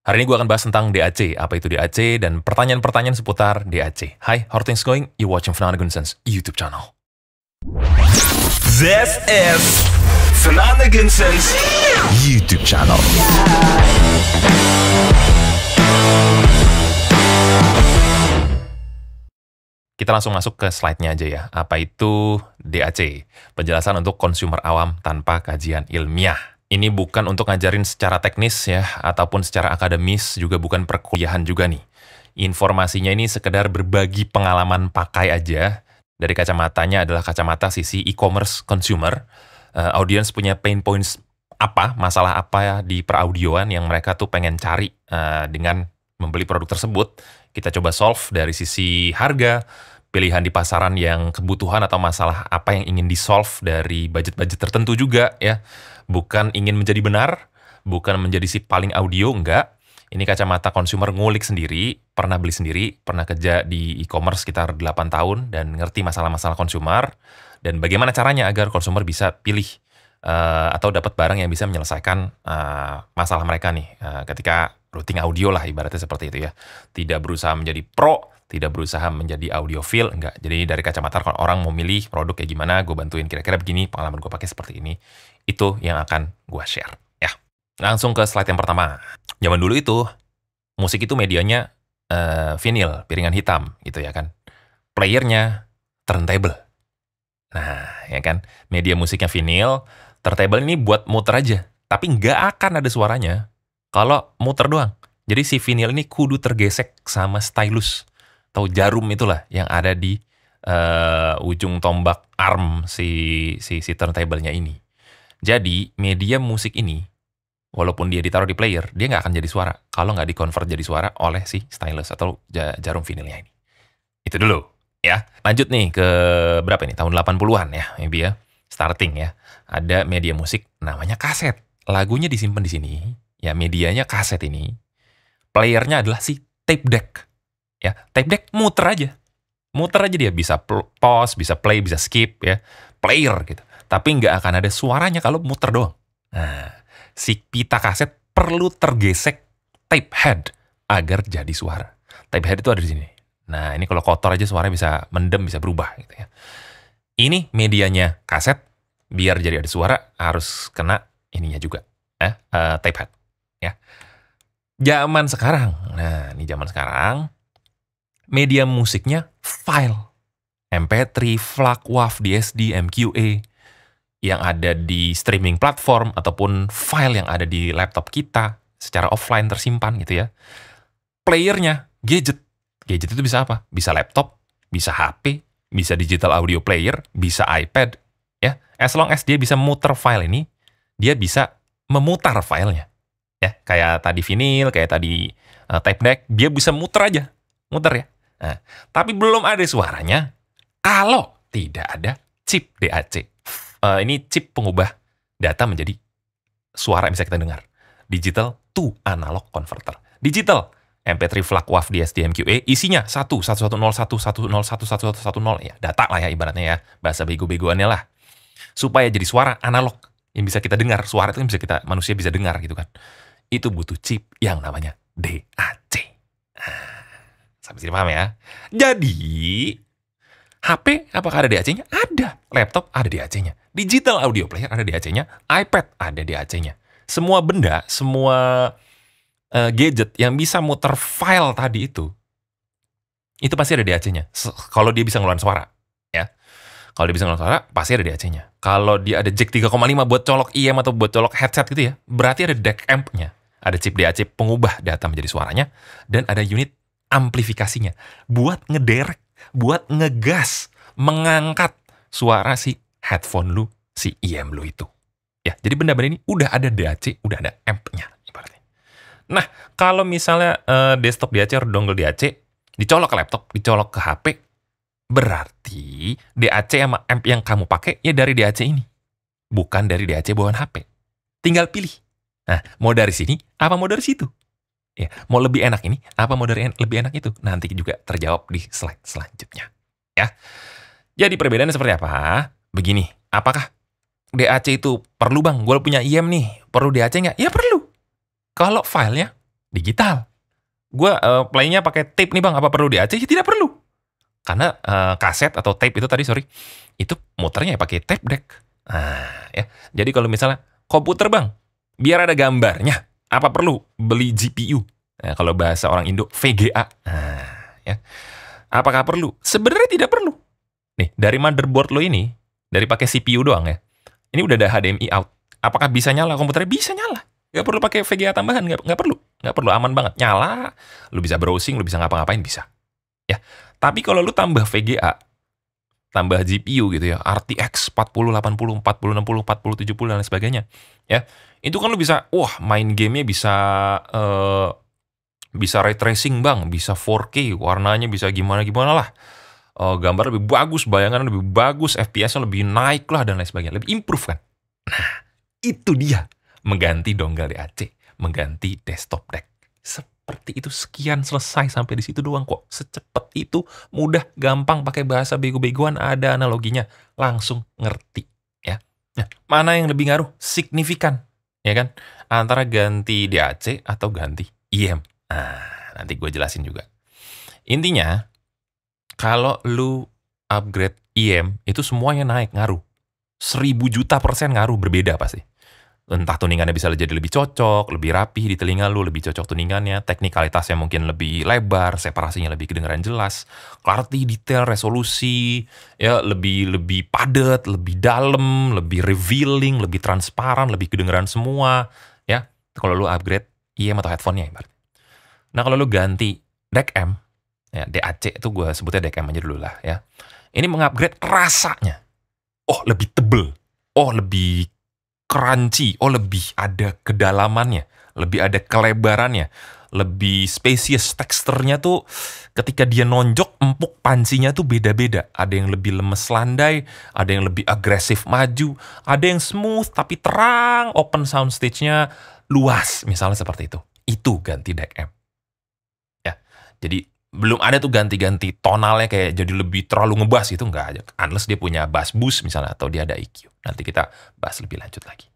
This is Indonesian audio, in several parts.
Hari ini gue akan bahas tentang DAC, apa itu DAC, dan pertanyaan-pertanyaan seputar DAC. Hi, how are things going? You watching Fernando Gunson's YouTube channel. This is Fernando Gunson's YouTube channel. Kita langsung masuk ke slide-nya aja ya. Apa itu DAC? Penjelasan untuk konsumer awam tanpa kajian ilmiah. Ini bukan untuk ngajarin secara teknis ya, ataupun secara akademis, juga bukan perkuliahan juga nih. Informasinya ini sekedar berbagi pengalaman pakai aja. Dari kacamatanya adalah kacamata sisi e-commerce consumer. Audience punya pain points apa, masalah apa ya di peraudioan yang mereka tuh pengen cari dengan membeli produk tersebut. Kita coba solve dari sisi harga, pilihan di pasaran yang kebutuhan atau masalah apa yang ingin di-solve dari budget-budget tertentu juga ya. Bukan ingin menjadi benar, bukan menjadi si paling audio, enggak. Ini kacamata consumer ngulik sendiri, pernah beli sendiri, pernah kerja di e-commerce sekitar 8 tahun, dan ngerti masalah-masalah consumer, dan bagaimana caranya agar consumer bisa pilih atau dapat barang yang bisa menyelesaikan masalah mereka nih. Ketika routing audio lah, ibaratnya seperti itu ya. Tidak berusaha menjadi pro, tidak berusaha menjadi audiophile, enggak. Jadi dari kacamata orang mau milih produk kayak gimana, gue bantuin kira-kira begini, pengalaman gue pakai seperti ini. Itu yang akan gue share ya. Langsung ke slide yang pertama. Zaman dulu itu musik itu medianya vinyl, piringan hitam gitu ya kan. Playernya turntable. Nah, ya kan, media musiknya vinyl, turntable ini buat muter aja, tapi nggak akan ada suaranya kalau muter doang. Jadi si vinyl ini kudu tergesek sama stylus atau jarum itulah yang ada di ujung tombak arm si turntable-nya ini. Jadi media musik ini, walaupun dia ditaruh di player, dia nggak akan jadi suara kalau nggak di-convert jadi suara oleh si stylus atau jarum vinilnya ini. Itu dulu ya. Lanjut nih ke berapa ini? Tahun 80-an ya, maybe ya. Starting ya. Ada media musik namanya kaset. Lagunya disimpan di sini. Ya, medianya kaset ini. Playernya adalah si tape deck. Ya, tape deck muter aja. Muter aja dia, bisa pause, bisa play, bisa skip ya. Player gitu. Tapi nggak akan ada suaranya kalau muter doang. Nah, si pita kaset perlu tergesek tape head agar jadi suara. Tape head itu ada di sini. Nah, ini kalau kotor aja suaranya bisa mendem, bisa berubah gitu ya. Ini medianya kaset, biar jadi ada suara harus kena ininya juga, tape head. Ya. Zaman sekarang, nah ini zaman sekarang, media musiknya file. MP3, FLAC, WAV, DSD, MQA, yang ada di streaming platform, ataupun file yang ada di laptop kita, secara offline tersimpan gitu ya. Playernya, gadget. Gadget itu bisa apa? Bisa laptop, bisa HP, bisa digital audio player, bisa iPad, ya. As long as dia bisa muter file ini, dia bisa memutar filenya. Ya, kayak tadi vinyl, kayak tadi tape deck, dia bisa muter aja. Muter ya. Nah, tapi belum ada suaranya kalau tidak ada chip DAC. Ini chip pengubah data menjadi suara yang bisa kita dengar. Digital to analog converter. Digital, MP3, FLAC, WAV, DSD, MQA, isinya 1.1.0.1.1.1.1.1.0 ya, data lah ya ibaratnya ya, bahasa bego-begoannya lah. Supaya jadi suara analog yang bisa kita dengar, suara itu yang bisa kita, manusia bisa dengar gitu kan. Itu butuh chip yang namanya DAC. Sampai sini paham ya? Jadi, HP apakah ada DAC-nya? Ada. Laptop ada DAC-nya. Digital audio player ada DAC-nya. iPad ada DAC-nya. Semua benda, semua gadget yang bisa muter file tadi itu pasti ada DAC-nya. Kalau dia bisa ngeluarin suara, ya. Kalau dia bisa ngeluarin suara, pasti ada DAC-nya. Kalau dia ada jack 3,5 buat colok IM atau buat colok headset gitu ya, berarti ada DAC amp-nya. Ada chip DAC pengubah data menjadi suaranya, dan ada unit amplifikasinya buat ngederek, buat ngegas, mengangkat suara si headphone lu, si IM lu itu. Ya, jadi benda-benda ini udah ada DAC, udah ada amp-nya ibaratnya. Nah, kalau misalnya desktop DAC atau dongle DAC dicolok ke laptop, dicolok ke HP, berarti DAC sama amp yang kamu pakai ya dari DAC ini, bukan dari DAC bawaan HP. Tinggal pilih. Nah, mau dari sini apa mau dari situ? Ya, mau lebih enak ini, apa mau dari lebih enak itu? Nanti juga terjawab di slide selanjutnya. Ya. Jadi perbedaannya seperti apa? Begini, apakah DAC itu perlu bang? Gue punya IM nih, perlu DAC nggak? Ya perlu. Kalau filenya Digital. Gue playnya pakai tape nih bang, apa perlu DAC? Tidak perlu. Karena kaset atau tape itu tadi, itu muternya ya pakai tape deck. Nah, ya. Jadi kalau misalnya komputer bang, biar ada gambarnya, apa perlu beli GPU? Nah, kalau bahasa orang Indo, VGA. Nah, ya. Apakah perlu? Sebenarnya tidak perlu. Nih, dari motherboard lo ini, dari pakai CPU doang ya, ini udah ada HDMI out. Apakah bisa nyala komputernya? Bisa nyala. Nggak perlu pakai VGA tambahan, nggak perlu. Nggak perlu, aman banget. Nyala, lu bisa browsing, lu bisa ngapa-ngapain, bisa. Ya. Tapi kalau lu tambah VGA, tambah GPU gitu ya, RTX 4080, 4060, 4070 dan lain sebagainya. Ya. Itu kan lu bisa, main gamenya bisa ray tracing bang, bisa 4K, warnanya bisa gimana-gimana lah. Gambar lebih bagus, bayangan lebih bagus, FPS-nya lebih naik lah dan lain sebagainya. Lebih improve kan? Nah, itu dia. Mengganti dongle DAC, mengganti desktop deck. Seperti itu, sekian, selesai, sampai di situ doang kok. Secepat itu, mudah, gampang, pakai bahasa bego-begoan, ada analoginya, langsung ngerti ya. Nah, mana yang lebih ngaruh? Signifikan, ya kan? Antara ganti DAC atau ganti IM. Nah, nanti gue jelasin juga. Intinya, kalau lu upgrade IM, itu semuanya naik, ngaruh. 1000 juta % ngaruh, berbeda pasti. Entah tuningannya bisa jadi lebih cocok, lebih rapih di telinga lu, lebih cocok tuningannya, teknikalitasnya mungkin lebih lebar, separasinya lebih kedengaran jelas, clarity, detail, resolusi, ya lebih padat, lebih dalam, lebih revealing, lebih transparan, lebih kedengaran semua, ya. Kalau lu upgrade IM atau headphone-nya ibarat. Nah, kalau lu ganti DAC-M, ya DAC itu gue sebutnya DAC-M aja dulu lah ya. Ini mengupgrade rasanya. Lebih tebel. Lebih crunchy, lebih ada kedalamannya, lebih ada kelebarannya, lebih spacious, teksturnya tuh ketika dia nonjok, empuk pancinya tuh beda-beda. Ada yang lebih lemes landai, ada yang lebih agresif maju, ada yang smooth tapi terang, open soundstage-nya luas, misalnya seperti itu. Itu ganti DAC-M. Ya, jadi belum ada tuh ganti-ganti tonalnya kayak jadi lebih terlalu ngebass itu nggak ada. Unless dia punya bass boost misalnya atau dia ada EQ. Nanti kita bahas lebih lanjut lagi.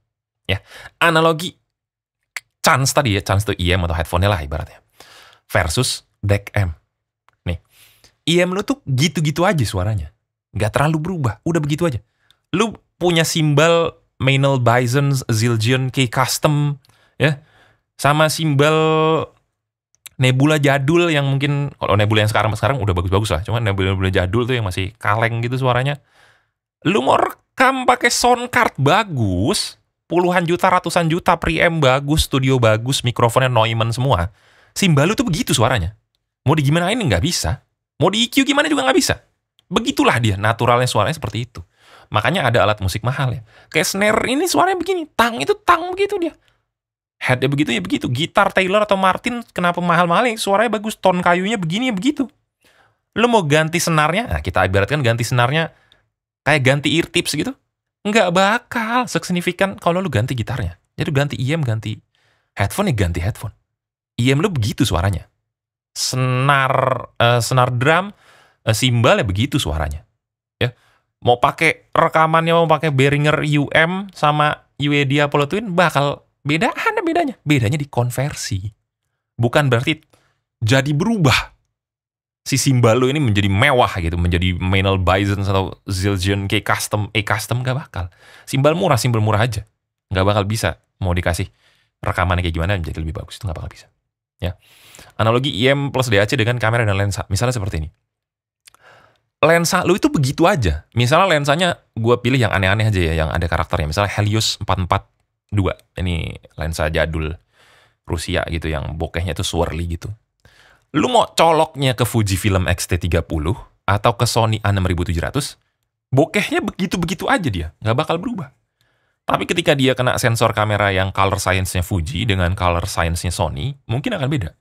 Ya, analogi chance tadi ya, chance tuh IM atau headphone-nya lah ibaratnya. Versus DAC-M. Nih, IM lu tuh gitu-gitu aja suaranya. Nggak terlalu berubah, udah begitu aja. Lu punya simbal Meinl Bison Zildjian K Custom ya. Sama simbal Nebula jadul yang mungkin, kalau Nebula yang sekarang udah bagus-bagus lah. Cuman Nebula jadul tuh yang masih kaleng gitu suaranya. Lu mau rekam pakai sound card bagus, puluhan juta, ratusan juta, preamp bagus, studio bagus, mikrofonnya Neumann semua. Simbal lu tuh begitu suaranya. Mau digimanain nggak bisa. Mau di EQ gimana juga nggak bisa. Begitulah dia, naturalnya suaranya seperti itu. Makanya ada alat musik mahal ya. Kayak snare ini suaranya begini, tang itu tang begitu dia. Headnya begitu ya begitu. Gitar Taylor atau Martin kenapa mahal-mahal ya? Suaranya bagus, tone kayunya begini ya begitu. Lo mau ganti senarnya, nah kita ibaratkan ganti senarnya kayak ganti ear tips gitu. Nggak bakal signifikan kalau lo ganti gitarnya. Jadi ganti IM, ganti headphone ya ganti headphone. IM lo begitu suaranya. Senar drum, simbal ya begitu suaranya. Ya. Mau pakai rekamannya, mau pakai Behringer UM sama UAD Apollo Twin bakal beda, ada bedanya. Bedanya di konversi. Bukan berarti jadi berubah. Si simbal lo ini menjadi mewah gitu, menjadi Meinl Bison atau Zildjian K Custom, custom gak bakal. Simbal murah aja. Gak bakal bisa mau dikasih rekamannya kayak gimana menjadi lebih bagus, itu gak bakal bisa. Ya. Analogi IM plus DAC dengan kamera dan lensa. Misalnya seperti ini. Lensa lu itu begitu aja. Misalnya lensanya gue pilih yang aneh-aneh aja ya, yang ada karakternya. Misalnya Helios 442. Ini lensa jadul Rusia gitu yang bokehnya tuh swirly gitu. Lu mau coloknya ke Fujifilm X-T30 atau ke Sony A6700, bokehnya begitu-begitu aja dia, nggak bakal berubah. Tapi ketika dia kena sensor kamera yang color science-nya Fuji dengan color science-nya Sony, mungkin akan beda.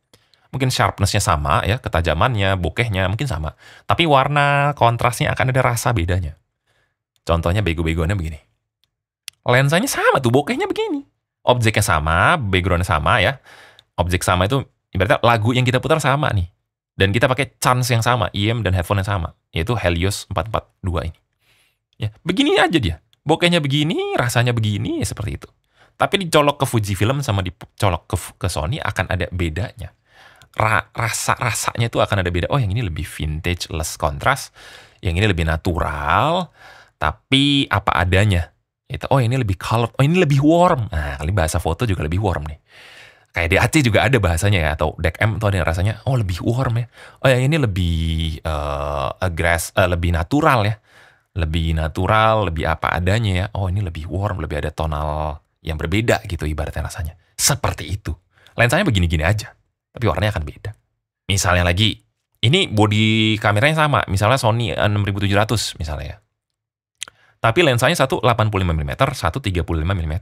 Mungkin sharpness-nya sama ya, ketajamannya, bokehnya mungkin sama. Tapi warna, kontrasnya akan ada rasa bedanya. Contohnya bego-begoannya begini. Lensanya sama tuh, bokehnya begini. Objeknya sama, background-nya sama ya. Objek sama itu ibaratnya lagu yang kita putar sama nih. Dan kita pakai chance yang sama, IM dan headphone yang sama. Yaitu Helios 442 ini. Ya, begini aja dia. Bokehnya begini, rasanya begini, ya seperti itu. Tapi dicolok ke Fujifilm sama dicolok ke Sony akan ada bedanya. Rasanya itu akan ada beda. Oh, yang ini lebih vintage, less contrast. Yang ini lebih natural, tapi apa adanya. Itu, oh ini lebih colored, oh ini lebih warm. Nah, kali bahasa foto juga lebih warm nih. Kayak DAC juga ada bahasanya ya, atau DEC-M tuh ada yang rasanya, oh lebih warm ya. Oh yang ini lebih lebih natural ya. Lebih natural, lebih apa adanya ya. Oh ini lebih warm, lebih ada tonal yang berbeda gitu ibaratnya rasanya. Seperti itu. Lensanya begini-gini aja, tapi warnanya akan beda. Misalnya lagi, ini body kameranya sama, misalnya Sony 6700 misalnya ya. Tapi lensanya satu 85mm, satu 35mm.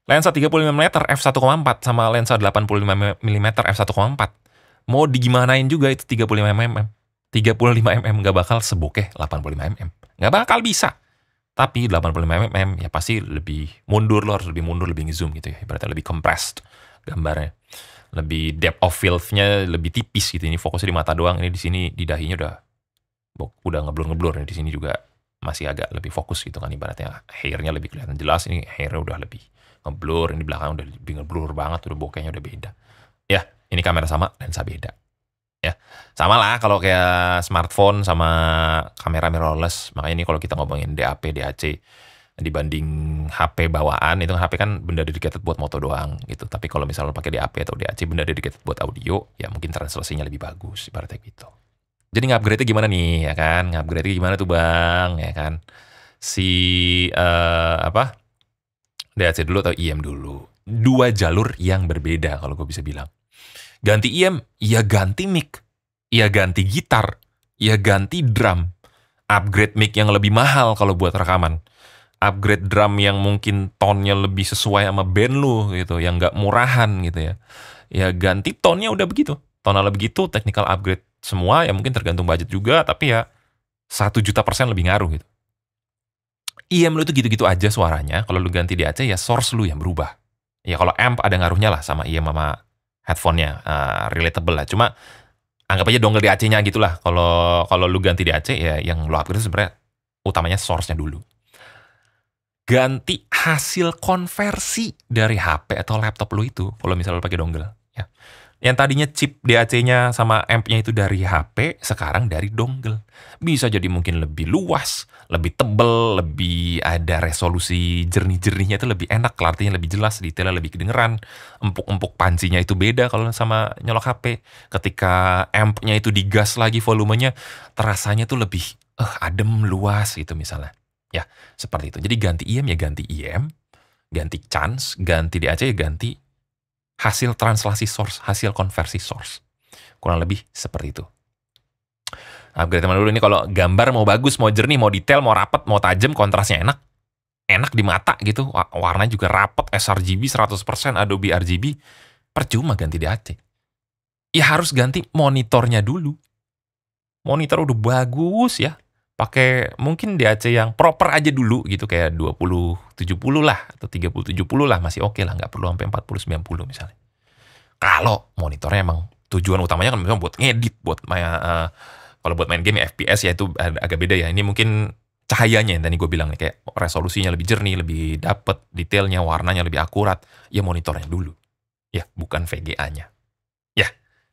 Lensa 35mm f1.4 sama lensa 85mm f1.4. Mau digimanain juga itu 35mm. 35mm nggak bakal sebokeh 85mm. Nggak bakal bisa. Tapi 85mm ya pasti lebih mundur, lo harus lebih mundur, lebih ngezoom gitu ya. Ibaratnya lebih compressed gambarnya. Lebih depth of field-nya lebih tipis gitu. Ini fokusnya di mata doang, ini di sini di dahinya udah ngeblur-ngeblur. Di sini juga masih agak lebih fokus gitu kan, ibaratnya hair-nya lebih kelihatan jelas, ini hair-nya udah lebih ngeblur, ini belakang udah lebih ngeblur banget, udah bokehnya udah beda. Ya, ini kamera sama, lensa beda. Ya, sama lah kalau kayak smartphone sama kamera mirrorless. Makanya ini kalau kita ngomongin DAP, DAC dibanding HP bawaan, itu HP kan benda dedicated buat moto doang gitu. Tapi kalau misalnya pakai DAP atau DAC benda dedicated buat audio, ya mungkin translasinya lebih bagus ibaratnya gitu. Jadi nge-upgrade-nya gimana nih, ya kan? Nge-upgrade-nya gimana tuh Bang, ya kan? DAC dulu atau IM dulu? Dua jalur yang berbeda kalau gue bisa bilang. Ganti IM, ya ganti mic, ya ganti gitar, ya ganti drum. Upgrade mic yang lebih mahal kalau buat rekaman. Upgrade drum yang mungkin tone-nya lebih sesuai sama band lu gitu, yang nggak murahan gitu ya. Ya ganti tone-nya udah begitu. Tonalnya begitu, technical upgrade semua, ya mungkin tergantung budget juga, tapi ya 1.000.000% lebih ngaruh gitu. IM lu itu gitu-gitu aja suaranya, kalau lu ganti DAC ya source lu yang berubah. Ya kalau amp ada ngaruhnya lah sama IM sama headphone-nya, relatable lah. Cuma anggap aja dongle DAC-nya gitu lah. Kalau lu ganti DAC ya yang lu upgrade sebenarnya utamanya source-nya dulu. Ganti hasil konversi dari HP atau laptop lu itu kalau misalnya lu pakai dongle ya. Yang tadinya chip DAC-nya sama amp-nya itu dari HP, sekarang dari dongle. Bisa jadi mungkin lebih luas, lebih tebel, lebih ada resolusi jernih-jernihnya itu lebih enak, artinya lebih jelas, detailnya lebih kedengeran. Empuk-empuk pancinya itu beda kalau sama nyolok HP. Ketika amp-nya itu digas lagi volumenya, terasanya tuh lebih adem, luas gitu misalnya. Ya, seperti itu. Jadi ganti IM ya ganti IM, ganti chance, ganti DAC ya ganti hasil translasi source, hasil konversi source. Kurang lebih seperti itu. Upgrade teman dulu ini kalau gambar mau bagus, mau jernih, mau detail, mau rapet, mau tajam, kontrasnya enak. Enak di mata gitu, warnanya juga rapet, sRGB 100%, Adobe RGB, percuma ganti DAC. Ya harus ganti monitornya dulu. Monitor udah bagus ya, pakai mungkin DAC yang proper aja dulu gitu, kayak 2070 lah atau 3070 lah, masih oke lah, nggak perlu sampai 4090 misalnya. Kalau monitornya emang tujuan utamanya kan memang buat ngedit, kalau buat main game ya FPS ya itu agak beda ya. Ini mungkin cahayanya yang tadi gue bilang nih, kayak resolusinya lebih jernih, lebih dapet detailnya, warnanya lebih akurat, ya monitornya dulu. Ya, bukan VGA-nya. Ya,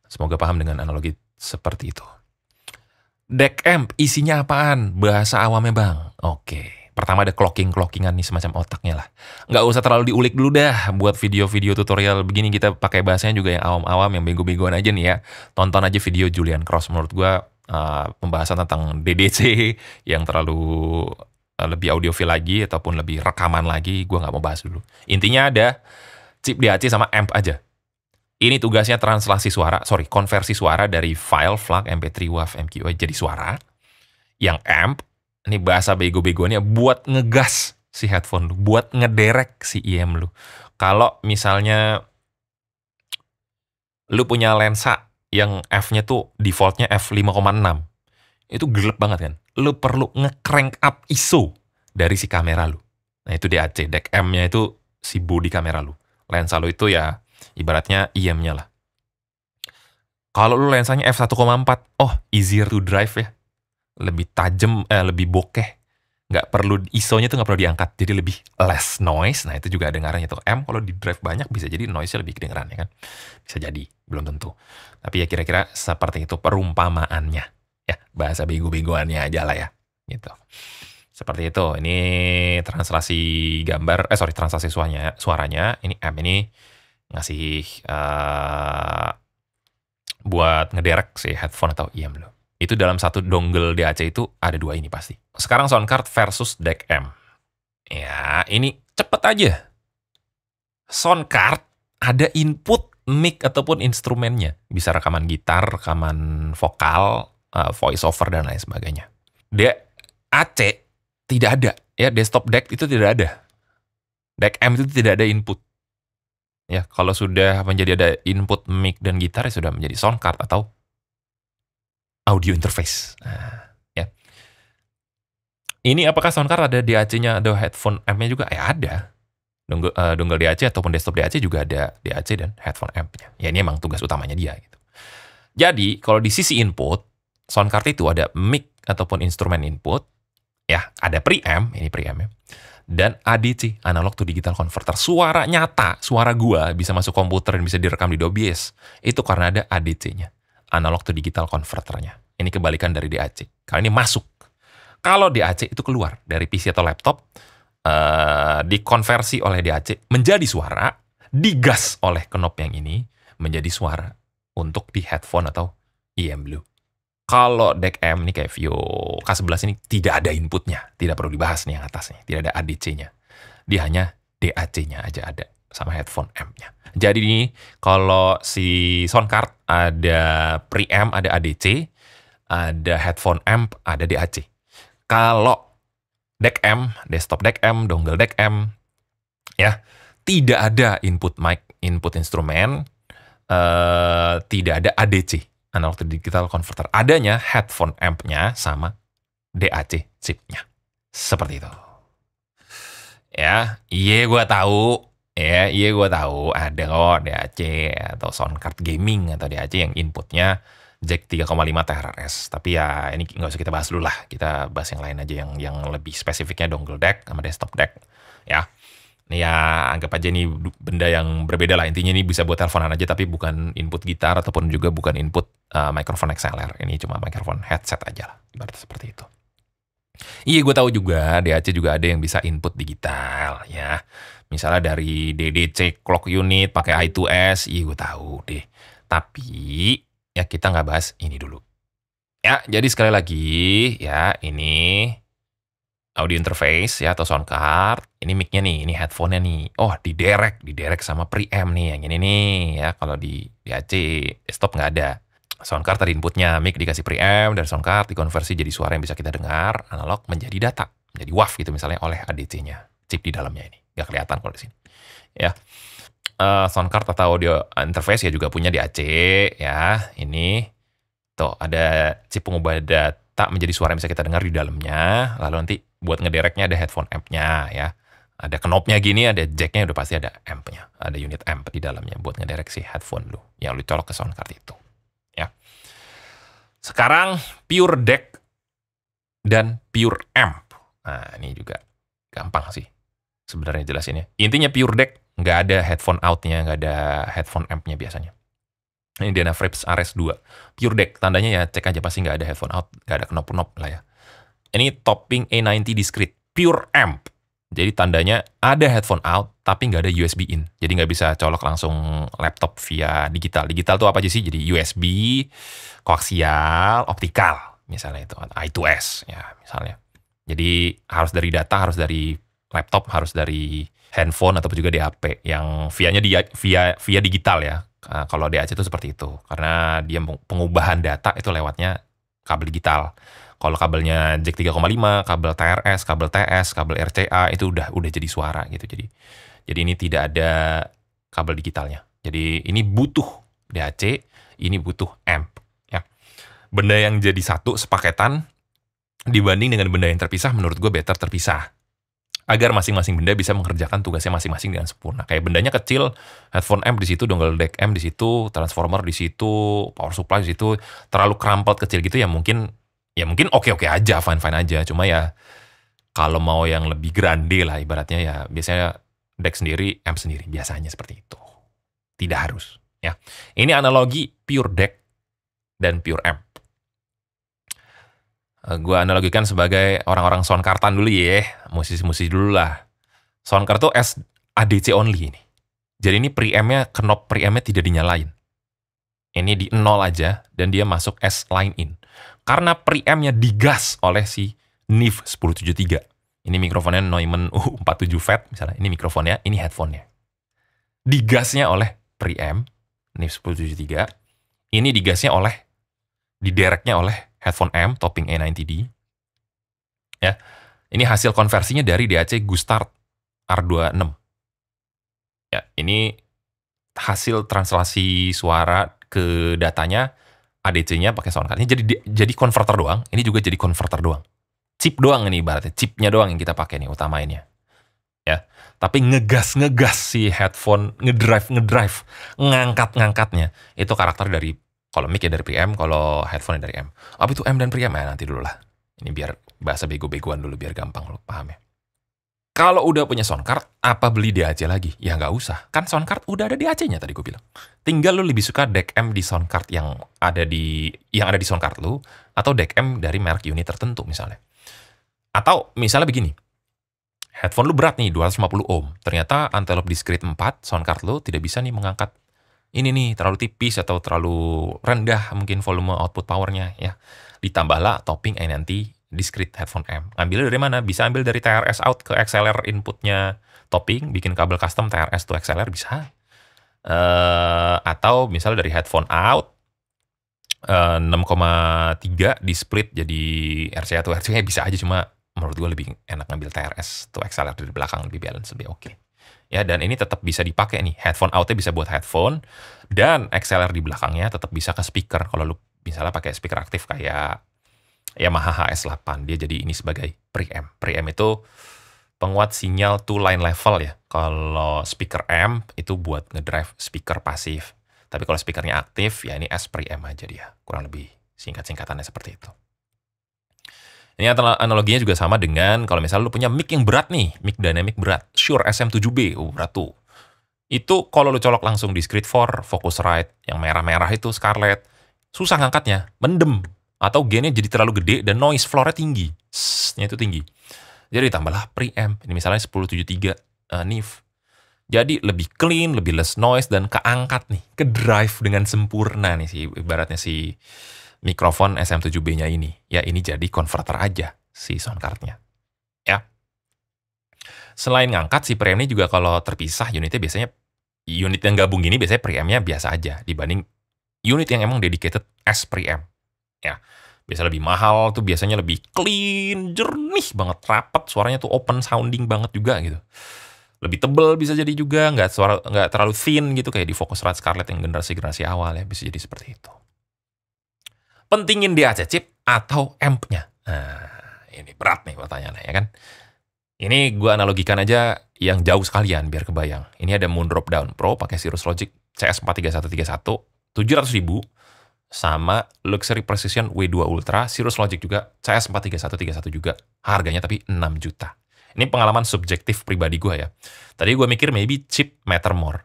semoga paham dengan analogi seperti itu. DEC amp, isinya apaan? Bahasa awamnya Bang. Oke. Pertama ada clockingan nih, semacam otaknya lah. Nggak usah terlalu diulik dulu dah. Buat video-video tutorial begini kita pakai bahasanya juga yang awam-awam, yang bego-begoan aja nih ya. Tonton aja video Julian Cross. Menurut gue pembahasan tentang DDC yang terlalu lebih audiofil lagi ataupun lebih rekaman lagi, gue nggak mau bahas dulu. Intinya ada chip DAC sama amp aja. Ini tugasnya konversi suara dari file, FLAC, MP3, WAV, MQA jadi suara. Yang amp, ini bahasa bego-begonya buat ngegas si headphone lu, buat ngederek si IM lu. Kalau misalnya lu punya lensa yang F-nya tuh defaultnya f5,6, itu gelap banget kan. Lu perlu nge-crank up ISO dari si kamera lu. Nah itu DAC, DEC M-nya itu si body kamera lu. Lensa lu itu ya ibaratnya IM-nya lah. Kalau lu lensanya f1,4, oh easier to drive ya. Lebih tajam, lebih bokeh. nggak perlu ISO-nya tuh nggak perlu diangkat, jadi lebih less noise. Nah itu juga ada ngaruhnya tuh. M kalau di drive banyak bisa jadi noise-nya lebih kedengeran ya kan, bisa jadi, belum tentu. Tapi ya kira-kira seperti itu perumpamaannya ya, bahasa bego-begoannya aja lah ya gitu. Seperti itu. Ini translasi gambar, translasi suaranya. Ini M ini ngasih buat ngederek si headphone atau IM lo. Itu dalam satu dongle DAC itu ada 2 ini pasti. Sekarang sound card versus DEC M. Ya, ini cepet aja. Sound card ada input mic ataupun instrumennya. Bisa rekaman gitar, rekaman vokal, voice over, dan lain sebagainya. DAC tidak ada. Ya, desktop DEC itu tidak ada. DEC M itu tidak ada input. Ya, kalau sudah menjadi ada input mic dan gitar, ya sudah menjadi sound card atau audio interface. Nah, ya. Ini apakah sound card ada DAC-nya, ada headphone amp-nya juga? Ya ada. Dongle DAC ataupun desktop DAC juga ada DAC dan headphone amp-nya. Ya ini emang tugas utamanya dia gitu. Jadi, kalau di sisi input, sound card itu ada mic ataupun instrumen input, ya, ada preamp, ini preamp ya. Dan ADC, analog to digital converter. Suara nyata, suara gua bisa masuk komputer dan bisa direkam di Dolby S. Itu karena ada ADC-nya. Analog to digital converternya. Ini kebalikan dari DAC. Kalau ini masuk. Kalau DAC itu keluar dari PC atau laptop, dikonversi oleh DAC menjadi suara, digas oleh knob yang ini menjadi suara untuk di headphone atau IM Blue. Kalau DEC M ini kayak Vio K11 ini tidak ada inputnya, tidak perlu dibahas nih yang atasnya, tidak ada ADC-nya. Dia hanya DAC-nya aja ada sama headphone amp-nya. Jadi ini kalau si sound card ada preamp, ada ADC, ada headphone amp, ada DAC. Kalau DEC M, desktop DEC M, dongle DEC M, ya tidak ada input mic, input instrumen, tidak ada ADC, analog to digital converter. Adanya headphone amp-nya sama DAC chip-nya. Seperti itu. Ya, gue tahu. Ya, gue tahu ada kok DAC atau sound card gaming atau DAC yang inputnya jack 3,5 THz. Tapi ya ini nggak usah kita bahas dulu lah. Kita bahas yang lain aja yang lebih spesifiknya dongle DEC sama desktop DEC. Ya, ini ya anggap aja ini benda yang berbeda lah. Intinya ini bisa buat teleponan aja tapi bukan input gitar ataupun juga bukan input microphone XLR. Ini cuma microphone headset aja lah. Ibaratnya seperti itu. Iya, gue tahu juga DAC juga ada yang bisa input digital ya. Misalnya dari DDC clock unit pakai I2S, iya gue tahu deh. Tapi ya kita nggak bahas ini dulu. Ya, jadi sekali lagi ya ini audio interface ya atau sound card. Ini mic-nya nih, ini headphone-nya nih. Oh, diderek sama preamp nih yang ini nih ya. Kalau di DAC desktop nggak ada. Sound card tadi inputnya, mic dikasih preamp, dari sound card dikonversi jadi suara yang bisa kita dengar, analog menjadi data, menjadi WAV gitu misalnya oleh ADC-nya, chip di dalamnya ini. Nggak kelihatan kalau di sini. Ya. Sound card atau audio interface ya juga punya DAC ya. Ini tuh ada chip pengubah data menjadi suara yang bisa kita dengar di dalamnya. Lalu nanti buat ngedereknya ada headphone amp-nya ya. Ada knobnya gini, ada jack-nya, udah pasti ada amp-nya. Ada unit amp di dalamnya buat ngederek si headphone lu yang lu colok ke sound card itu. Ya. Sekarang pure DEC dan pure amp. Nah, ini juga gampang sih sebenarnya jelasinnya. Intinya pure DEC nggak ada headphone out-nya, nggak ada headphone amp-nya biasanya. Ini Dana Frips RS2. Pure DEC, tandanya ya cek aja pasti nggak ada headphone out, nggak ada knob-knob lah ya. Ini topping A90 discrete, pure amp. Jadi tandanya ada headphone out, tapi nggak ada USB in. Jadi nggak bisa colok langsung laptop via digital. Digital tuh apa aja sih? Jadi USB, koaksial, optikal, misalnya itu. I2S, ya misalnya. Jadi harus dari data, harus dari laptop, harus dari handphone ataupun juga di HP yang via digital ya. Kalau DAC itu seperti itu karena dia pengubahan data itu lewatnya kabel digital. Kalau kabelnya jack 3,5, kabel TRS, kabel TS, kabel RCA itu udah jadi suara gitu. Jadi ini tidak ada kabel digitalnya. Jadi ini butuh DAC, ini butuh amp ya. Benda yang jadi satu sepaketan dibanding dengan benda yang terpisah menurut gue better terpisah. Agar masing-masing benda bisa mengerjakan tugasnya masing-masing dengan sempurna. Kayak bendanya kecil, headphone amp di situ, dongle DEC amp di situ, transformer di situ, power supply di situ, terlalu crumpled kecil gitu ya mungkin oke-oke aja, fine-fine aja. Cuma ya Kalau mau yang lebih grande lah ibaratnya ya biasanya deck sendiri, amp sendiri. Biasanya seperti itu. Tidak harus. Ya. Ini analogi pure deck dan pure amp. Gue analogikan sebagai orang-orang soundcardan dulu ya. Musisi-musisi dulu lah. Soundcard tuh ADC only ini. Jadi ini preampnya, knob preampnya tidak dinyalain. Ini di 0 aja dan dia masuk as line in. Karena preampnya digas oleh si Neve 1073. Ini mikrofonnya Neumann U47 Fat misalnya. Ini mikrofonnya, ini headphone-nya. Digasnya oleh preamp Neve 1073. Ini digasnya oleh, didereknya oleh headphone amp topping A90D. Ya. Ini hasil konversinya dari DAC Gustard R26. Ya, ini hasil translasi suara ke datanya, ADC-nya pakai soundcard. Ini jadi converter doang. Ini juga jadi converter doang. Chip doang ini ibaratnya, chipnya doang yang kita pakai nih utamainnya. Ya, tapi ngegas si headphone, ngedrive, ngangkatnya itu karakter dari, kalau mic ya dari preamp, kalau headphone dari amp. Apa itu amp dan preamp ya nanti dulu lah. Ini biar bahasa bego-begoan dulu biar gampang lo paham ya. Kalau udah punya soundcard, apa beli DAC lagi? Ya nggak usah, kan soundcard udah ada DAC-nya tadi gue bilang. Tinggal lu lebih suka deck amp di soundcard yang ada di soundcard lu, atau deck amp dari merek unit tertentu misalnya. Atau misalnya begini, headphone lu berat nih 250 ohm, ternyata Antelope Discreet 4 soundcard lu tidak bisa nih mengangkat ini nih, terlalu tipis atau terlalu rendah mungkin volume output powernya ya. Ditambahlah topping A90 Discrete headphone amp. Ambilnya dari mana? Bisa ambil dari TRS out ke XLR inputnya topping, bikin kabel custom TRS to XLR bisa. Atau misalnya dari headphone out 6,3 di split jadi RCA to RCA bisa aja, cuma menurut gue lebih enak ngambil TRS to XLR dari belakang, lebih balance, lebih oke. Ya, dan ini tetap bisa dipakai nih. Headphone outnya bisa buat headphone, dan XLR di belakangnya tetap bisa ke speaker. Kalau lu misalnya pakai speaker aktif kayak Yamaha HS8, dia jadi ini sebagai preamp. Preamp itu penguat sinyal two line level ya. Kalau speaker amp itu buat ngedrive speaker pasif. Tapi kalau speakernya aktif, ya ini as preamp aja dia. Kurang lebih singkat-singkatannya seperti itu. Ini analoginya juga sama dengan kalau misalnya lu punya mic yang berat nih, mic dynamic berat, Shure SM7B, berat tuh. Itu kalau lu colok langsung Discreet 4, Focusrite, yang merah-merah itu Scarlett, susah ngangkatnya, mendem. Atau gainnya jadi terlalu gede dan noise floor-nya tinggi. Nya itu tinggi. Jadi tambahlah preamp. Ini misalnya 1073 Neve. Jadi lebih clean, lebih less noise, dan keangkat nih, ke drive dengan sempurna nih si ibaratnya si mikrofon SM7B-nya ini. Ya ini jadi converter aja si soundcard-nya. Ya. Selain ngangkat, si preamp ini juga kalau terpisah unitnya biasanya, unit yang gabung gini biasanya preamp-nya biasa aja dibanding unit yang emang dedicated as preamp. Ya, biasa lebih mahal tuh, biasanya lebih clean, jernih banget, rapat, suaranya tuh open sounding banget juga gitu. Lebih tebel bisa jadi juga, nggak terlalu thin gitu kayak di Focusrite Scarlett yang generasi awal ya, bisa jadi seperti itu. Pentingin DAC chip atau ampnya? Nah, ini berat nih pertanyaannya ya kan. Ini gue analogikan aja yang jauh sekalian biar kebayang. Ini ada Moondrop Down Pro pakai Cirrus Logic CS43131, 700.000, sama Luxury Precision W2 Ultra, Cirrus Logic juga, CS43131 juga, harganya tapi 6 juta. Ini pengalaman subjektif pribadi gue ya. Tadi gue mikir maybe chip matter more.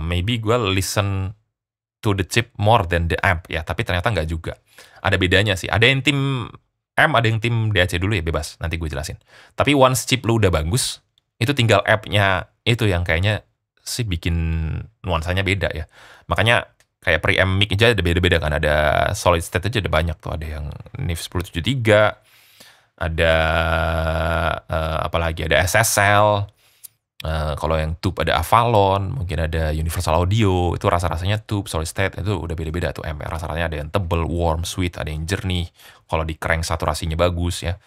Maybe gue listen to the chip more than the amp ya, tapi ternyata nggak juga. Ada bedanya sih. Ada yang tim amp, ada yang tim DAC dulu ya, bebas. Nanti gue jelasin. Tapi once chip lu udah bagus, itu tinggal ampnya itu yang kayaknya sih bikin nuansanya beda ya. Makanya kayak preamp mic aja ada beda-beda kan. Ada solid state aja ada banyak tuh. Ada yang Neve 1073, ada apalagi ada SSL. Kalau yang tube ada Avalon, mungkin ada Universal Audio. Itu rasa-rasanya tube, solid state itu udah beda-beda tuh amp. Rasa-rasanya ada yang tebel, warm, sweet, ada yang jernih. Kalau di crank saturasinya bagus ya.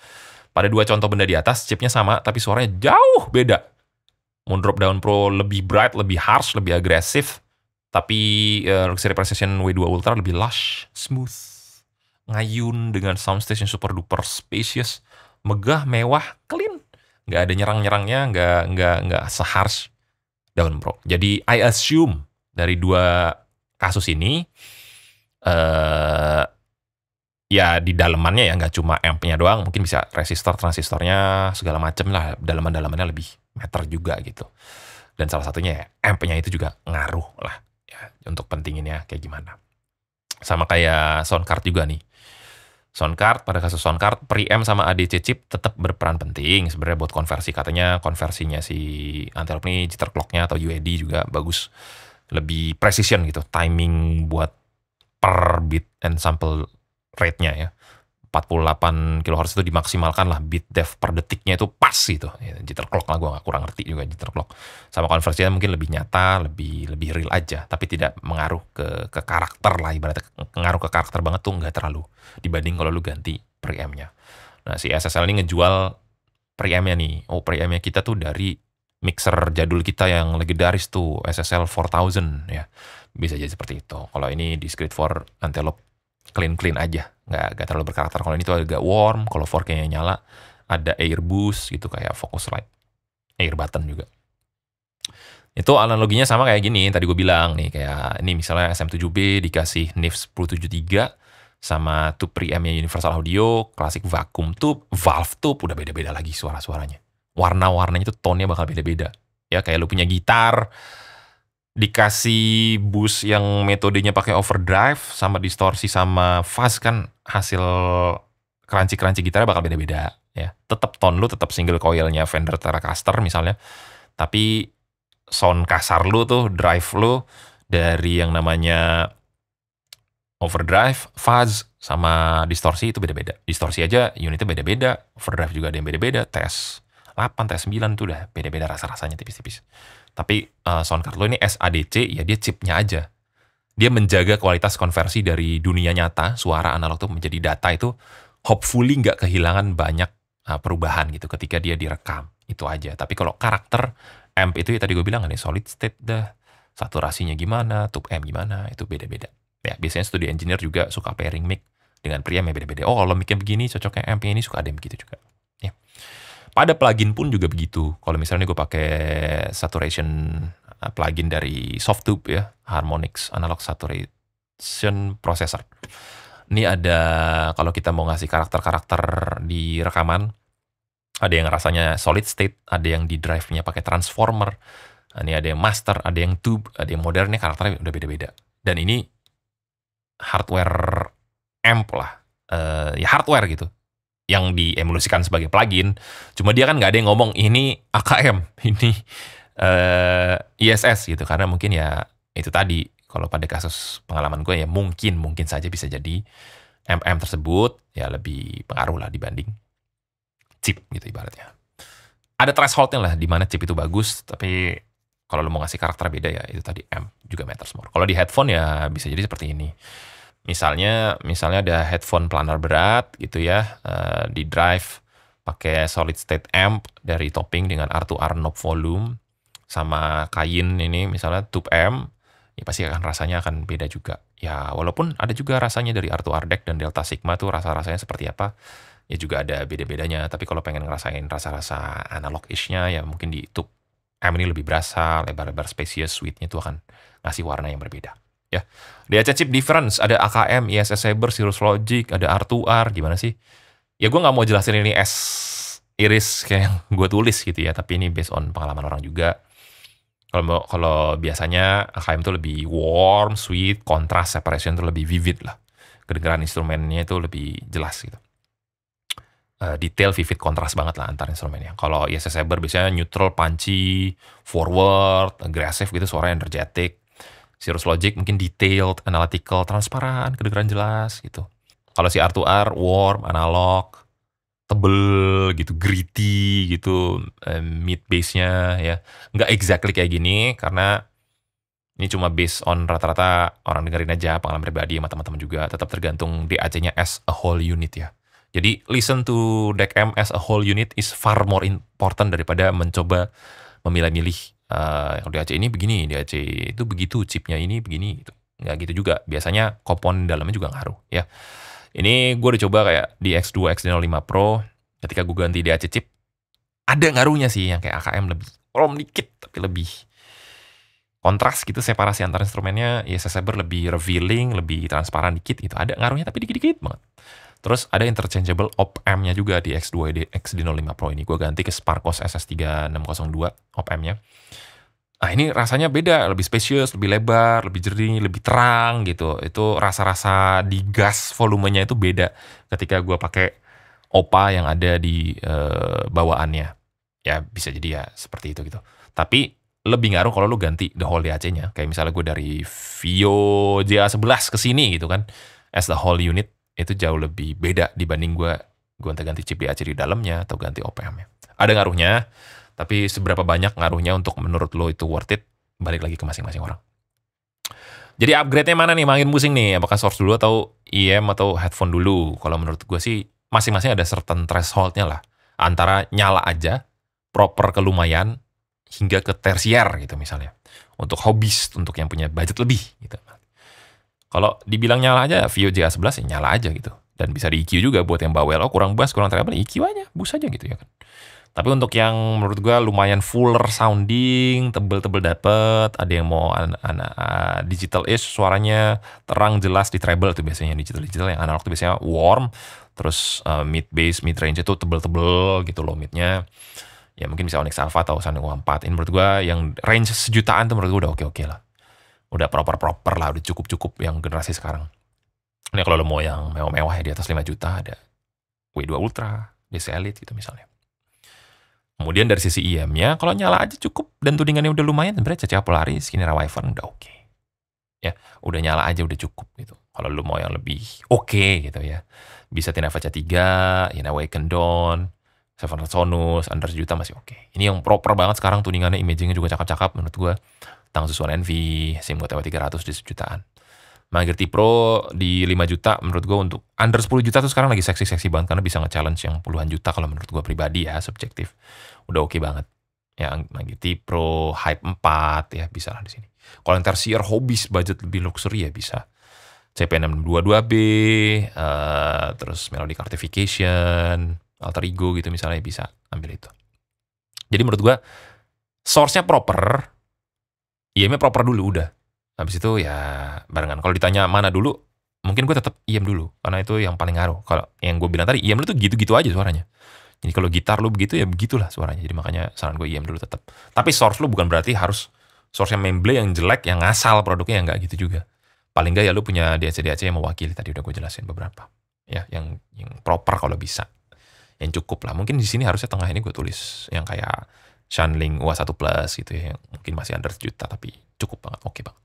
Pada dua contoh benda di atas, chipnya sama tapi suaranya jauh beda. Moondrop Down Pro lebih bright, lebih harsh, lebih agresif. Tapi Luxury Precision W2 Ultra lebih lush, smooth, ngayun dengan soundstage yang super duper spacious, megah, mewah, clean, nggak ada nyerang-nyerangnya, nggak se-harsh Down Pro. Jadi I assume dari dua kasus ini ya di dalemannya ya nggak cuma amp-nya doang, mungkin bisa resistor, transistornya segala macem lah, dalaman-dalamannya lebih meter juga gitu. Dan salah satunya ya amp-nya itu juga ngaruh lah ya untuk pentinginnya kayak gimana. Sama kayak sound card juga nih. Sound card, pada kasus sound card, preamp sama ADC chip tetap berperan penting sebenarnya buat konversi. Katanya konversinya si Antelope ini jitter clock-nya atau UAD juga bagus. Lebih precision gitu, timing buat per bit and sample rate-nya ya. 48 kHz itu dimaksimalkan lah, bit depth per detiknya itu pas gitu. Ya, jitter clock lah, gue gak kurang ngerti juga jitter clock. Sama konversinya mungkin lebih nyata, lebih real aja, tapi tidak mengaruh ke karakter lah, ibaratnya ngaruh ke karakter banget tuh nggak terlalu dibanding kalau lu ganti preamp-nya. Nah, si SSL ini ngejual preamp-nya nih. Oh, preamp-nya kita tuh dari mixer jadul kita yang legendaris tuh, SSL 4000 ya. Bisa jadi seperti itu. Kalau ini discrete 4 Antelope clean aja, nggak terlalu berkarakter. Kalau ini tuh agak warm, kalau 4K-nya nyala, ada air boost gitu kayak Focusrite, air button juga. Itu analoginya sama kayak gini, tadi gue bilang nih, kayak ini misalnya SM7B dikasih NIF 1073 sama tube preamp-nya Universal Audio, klasik vacuum tube, valve tube, udah beda-beda lagi suara-suaranya. Warna-warnanya itu tone-nya bakal beda-beda. Ya kayak lu punya gitar, dikasih boost yang metodenya pakai overdrive sama distorsi sama fuzz, kan hasil crunchy gitarnya bakal beda-beda ya. Tetap tone lu tetap single coilnya Fender Telecaster misalnya, tapi sound kasar lu tuh, drive lu dari yang namanya overdrive, fuzz sama distorsi itu beda-beda. Distorsi aja unitnya beda-beda, overdrive juga ada yang beda-beda, TS8, TS9 tuh udah beda-beda rasa-rasanya tipis-tipis. Tapi sound card lo ini SADC, ya dia chipnya aja. Dia menjaga kualitas konversi dari dunia nyata, suara analog tuh menjadi data itu, hopefully nggak kehilangan banyak perubahan gitu ketika dia direkam. Itu aja. Tapi kalau karakter amp itu ya tadi gue bilang nih, solid state dah, saturasinya gimana, tube amp gimana, itu beda-beda. Ya, biasanya studio engineer juga suka pairing mic dengan preamp ya beda-beda. Oh, kalau mic-nya begini, cocoknya amp ini, suka ada yang begitu juga. Ya. Pada plugin pun juga begitu. Kalau misalnya gue pakai saturation plugin dari Softube ya, Harmonix Analog Saturation Processor. Ini ada, kalau kita mau ngasih karakter-karakter di rekaman, ada yang rasanya solid state, ada yang di drive-nya pakai transformer, ini ada yang master, ada yang tube, ada yang modernnya, karakternya udah beda-beda. Dan ini hardware amp lah, ya hardware gitu, yang diemulsikan sebagai plugin. Cuma dia kan nggak ada yang ngomong ini AKM, ini ISS gitu, karena mungkin ya itu tadi, kalau pada kasus pengalaman gue ya mungkin saja bisa jadi amp tersebut ya lebih pengaruh lah dibanding chip gitu ibaratnya. Ada thresholdnya lah di mana chip itu bagus, tapi kalau lo mau ngasih karakter beda ya itu tadi amp juga matters more. Kalau di headphone ya bisa jadi seperti ini. Misalnya ada headphone planar berat gitu ya, di drive pakai solid state amp dari topping dengan R2R knob volume, sama kain ini misalnya tube amp, ya pasti rasanya akan beda juga. Ya walaupun ada juga rasanya dari R2R deck dan Delta Sigma tuh rasanya seperti apa, ya juga ada beda-bedanya. Tapi kalau pengen ngerasain rasa-rasa analog-ish-nya ya mungkin di tube amp ini lebih berasa, lebar-lebar spacious, sweet-nya itu akan ngasih warna yang berbeda. Ya, DAC chip difference, ada AKM, ISS Saber, Cirrus Logic, ada R2R, gimana sih? Ya gue nggak mau jelasin ini iris kayak yang gue tulis gitu ya, tapi ini based on pengalaman orang juga. Kalau biasanya AKM itu lebih warm, sweet, contrast, separation itu lebih vivid lah. Kedengaran instrumennya itu lebih jelas gitu. Detail, vivid, kontras banget lah antar instrumennya. Kalau ISS Saber biasanya neutral, punchy, forward, aggressive gitu, suaranya energetic. Cirrus Logic mungkin detailed, analytical, transparan, kedengaran jelas gitu. Kalau si R2R warm, analog, tebel gitu, gritty gitu, mid bass-nya ya. Nggak exactly kayak gini, karena ini cuma based on rata-rata orang dengerin aja, pengalaman pribadi sama teman-teman juga. Tetap tergantung DAC-nya as a whole unit ya. Jadi listen to deck M as a whole unit is far more important daripada mencoba memilah-milih yang DAC ini begini, DAC itu begitu, chipnya ini begini gitu. Nggak gitu juga. Biasanya komponen dalamnya juga ngaruh ya. Ini gue udah coba kayak di X2, X5 Pro, ketika gue ganti DAC chip, ada ngaruhnya sih yang kayak AKM lebih rom dikit, tapi lebih kontras gitu, separasi antar instrumennya, ya Saber lebih revealing, lebih transparan dikit gitu. Ada ngaruhnya tapi dikit-dikit banget. Terus ada interchangeable op-amp-nya juga di X2 XD05 Pro ini. Gue ganti ke Sparkos SS3602 op-amp-nya. Nah ini rasanya beda, lebih spacious, lebih lebar, lebih jernih, lebih terang gitu. Itu rasa-rasa di gas volumenya itu beda ketika gue pakai Opa yang ada di bawaannya. Ya bisa jadi ya seperti itu gitu. Tapi lebih ngaruh kalau lu ganti the whole DAC-nya. Kayak misalnya gue dari Vio JA11 ke sini gitu kan. As the whole unit, itu jauh lebih beda dibanding gue ganti chip DAC di dalamnya atau ganti op-amp-nya. Ada ngaruhnya, tapi seberapa banyak ngaruhnya untuk menurut lo itu worth it, balik lagi ke masing-masing orang. Jadi upgrade-nya mana nih? Makin pusing nih. Apakah source dulu atau IM atau headphone dulu? Kalau menurut gue sih, masing-masing ada certain threshold-nya lah. Antara nyala aja, proper ke lumayan, hingga ke tersier gitu misalnya. Untuk hobis, untuk yang punya budget lebih gitu. Kalau dibilang nyala aja, Vio JA11 ya nyala aja gitu. Dan bisa di EQ juga buat yang bawel, oh kurang bass, kurang treble, EQ aja, bus aja gitu ya kan. Tapi untuk yang menurut gue lumayan fuller sounding, tebel-tebel dapet, ada yang mau digital-ish suaranya, terang jelas di treble tuh biasanya digital-digital, yang analog tuh biasanya warm, terus mid bass, mid range itu tebel-tebel gitu loh midnya. Ya mungkin bisa Onyx Alpha atau Sound 4. Ini menurut gue yang range sejutaan tuh menurut gue udah oke-oke lah. Udah proper lah, udah cukup-cukup yang generasi sekarang. Ini kalau lo mau yang mewah-mewah ya di atas 5 juta ada W2 Ultra, DC Elite gitu misalnya. Kemudian dari sisi IM-nya, kalau nyala aja cukup dan tudingannya udah lumayan, sebenarnya CCA Polaris, Kinera Wyvern udah oke. Ya, udah nyala aja udah cukup gitu. Kalau lo mau yang lebih oke gitu ya, bisa Tina Vaca 3, Ina Awaken Dawn, 700 Sonus, under sejuta masih oke. Ini yang proper banget sekarang, tuningannya, imagingnya juga cakep-cakep menurut gue. Tangsus One NV, SIM TW 300 di sejutaan. Magerti Pro di 5 juta menurut gue untuk under 10 juta tuh sekarang lagi seksi-seksi banget karena bisa nge-challenge yang puluhan juta kalau menurut gue pribadi ya, subjektif. Udah oke banget. Ya Magerti Pro Hype 4 ya bisa lah di sini. Kalau yang tersier hobis budget lebih luxury ya bisa. CP622B, terus Melodic Artification, Alter Ego gitu misalnya bisa ambil itu. Jadi menurut gue source-nya proper, IM-nya proper dulu udah. Habis itu ya barengan. Kalau ditanya mana dulu, mungkin gue tetap IM dulu karena itu yang paling ngaruh. Kalau yang gue bilang tadi IM lu tuh gitu-gitu aja suaranya. Jadi kalau gitar lu begitu ya begitulah suaranya. Jadi makanya saran gue IM dulu tetap. Tapi source lu bukan berarti harus source yang memble yang jelek, yang ngasal produknya, yang enggak gitu juga. Paling enggak ya lu punya DAC yang mewakili, tadi udah gue jelasin beberapa. Ya, yang proper kalau bisa. Yang cukup lah. Mungkin di sini harusnya tengah ini gue tulis yang kayak Shanling UA1 Plus gitu ya, yang mungkin masih under sejuta tapi cukup banget, oke banget.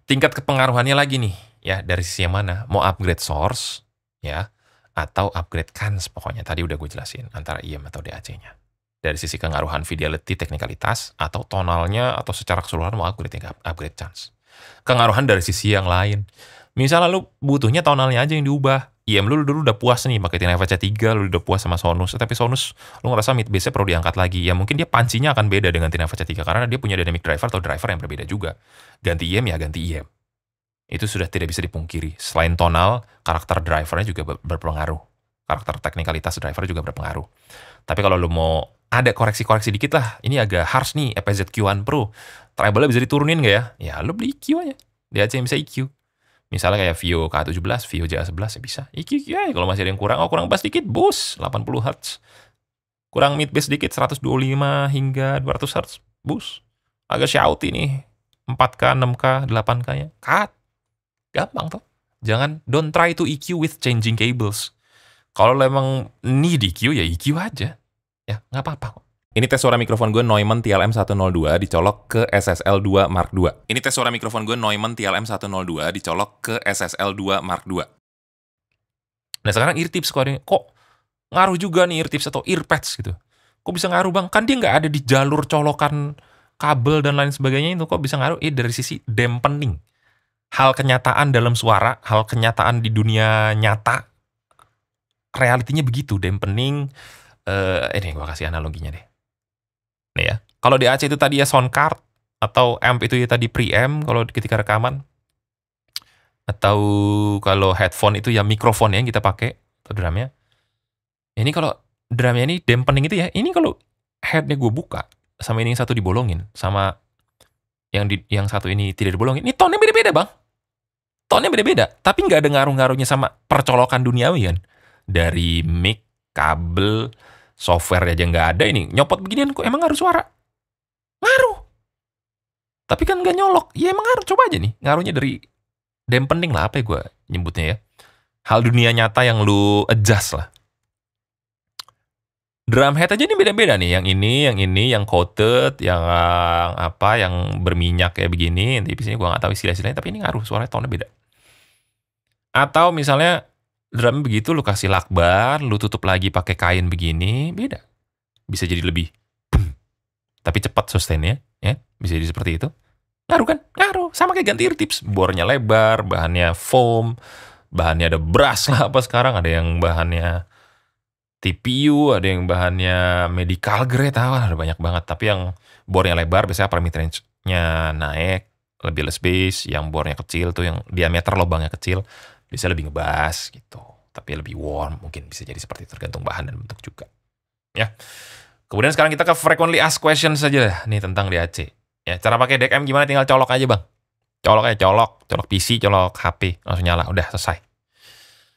Tingkat kepengaruhannya lagi nih, ya dari sisi yang mana? Mau upgrade source, ya, atau upgrade cans pokoknya. Tadi udah gue jelasin, antara IM atau DAC-nya. Dari sisi pengaruhan fidelity, teknikalitas, atau tonalnya, atau secara keseluruhan mau upgrade chance. Pengaruhan dari sisi yang lain. Misalnya lu butuhnya tonalnya aja yang diubah. IM lu dulu udah puas nih pakai Tina Vaca 3, lu udah puas sama Sonus, tapi Sonus lu ngerasa mid bass-nya perlu diangkat lagi. Ya mungkin dia pancinya akan beda dengan Tina Vaca 3 karena dia punya dynamic driver atau driver yang berbeda juga. Ganti IM ya ganti IM. Itu sudah tidak bisa dipungkiri. Selain tonal, karakter drivernya juga berpengaruh. Karakter teknikalitas driver juga berpengaruh. Tapi kalau lu mau ada koreksi-koreksi dikit lah, ini agak harsh nih EPZ Q1 Pro. Treble-nya bisa diturunin nggak ya? Ya lu beli EQ aja. DAC yang bisa EQ. Misalnya kayak Vio K17, Vio JA11 ya bisa. EQ ya kalau masih ada yang kurang, kurang bass dikit, boost 80 Hz. Kurang mid bass dikit 125 hingga 200 Hz, boost. Agak shouty nih, 4K, 6K, 8K-nya. Cut. Gampang tuh. Don't try to EQ with changing cables. Kalau lo emang need EQ ya EQ aja. Ya, nggak apa-apa kok. Ini tes suara mikrofon gue Neumann TLM102 dicolok ke SSL2 Mark II. Ini tes suara mikrofon gue Neumann TLM102 dicolok ke SSL2 Mark II. Nah sekarang ear tips kok ngaruh juga nih ear tips atau ear pads gitu. Kok bisa ngaruh bang? Kan dia nggak ada di jalur colokan kabel dan lain sebagainya itu. Kok bisa ngaruh? Dari sisi dampening. Hal kenyataan dalam suara, hal kenyataan di dunia nyata, realitinya begitu, dampening. Ini gue kasih analoginya deh. Nih ya, kalau di AC itu tadi ya sound card, atau amp itu ya tadi preamp kalau ketika rekaman, atau kalau headphone itu ya mikrofon yang kita pakai, atau drumnya. Ini kalau drumnya ini dampening itu ya, ini kalau headnya gue buka, sama ini yang satu dibolongin, sama yang satu ini tidak dibolongin. Ini tone-nya beda-beda, Bang. Tone-nya beda-beda, tapi nggak ada ngaruh-ngaruhnya sama percolokan duniawi kan. Dari mic, kabel, software aja nggak ada ini. Nyopot beginian kok emang ngaruh suara? Ngaruh. Tapi kan nggak nyolok. Ya emang ngaruh, coba aja nih. Ngaruhnya dari dampening lah, apa ya gue nyebutnya ya. Hal dunia nyata yang lu adjust lah. Drum head aja ini beda-beda nih. Yang coated, yang apa, yang berminyak kayak begini. Tapi di sini gue nggak tahu istilah-istilahnya, tapi ini ngaruh, suaranya tone beda. Atau misalnya drum begitu, lu kasih lakbar, lu tutup lagi pakai kain begini, beda. Bisa jadi lebih, tapi cepat sustainnya, ya. Bisa jadi seperti itu. Ngaruh kan? Ngaruh. Sama kayak ganti ear tips. Bornya lebar, bahannya foam, bahannya ada brass lah apa sekarang. Ada yang bahannya TPU, ada yang bahannya medical grade, ada banyak banget. Tapi yang bornya lebar biasanya upper mid range-nya naik, lebih less bass. Yang bornya kecil tuh, yang diameter lubangnya kecil, bisa lebih ngebas gitu. Tapi lebih warm, mungkin bisa jadi seperti itu, tergantung bahan dan bentuk juga. Ya. Kemudian sekarang kita ke frequently asked questions saja nih tentang DAC. Ya, cara pakai DKM gimana? Tinggal colok aja, Bang. Colok PC, colok HP, langsung nyala, udah selesai.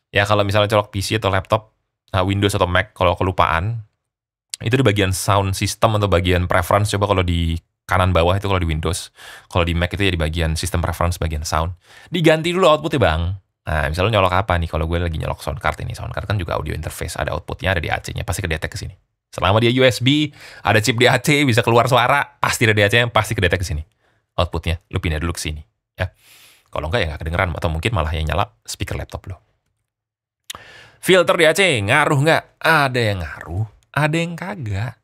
Ya, kalau misalnya colok PC atau laptop, Windows atau Mac, kalau kelupaan, itu di bagian sound system atau bagian preference, coba kalau di kanan bawah itu kalau di Windows, kalau di Mac itu ya di bagian system preference, bagian sound. Diganti dulu outputnya, Bang. Nah, misalnya nyolok apa nih? Kalau gue lagi nyolok sound card ini, sound card kan juga audio interface, ada outputnya, ada DAC-nya, pasti kedetek ke sini. Selama dia USB, ada chip DAC, bisa keluar suara, pasti ada DAC-nya, pasti kedetek ke sini. Outputnya, lu pindah dulu ke sini. Ya. Kalau enggak ya nggak kedengeran, atau mungkin malah yang nyala speaker laptop lo. Filter DAC, ngaruh nggak? Ada yang ngaruh, ada yang kagak.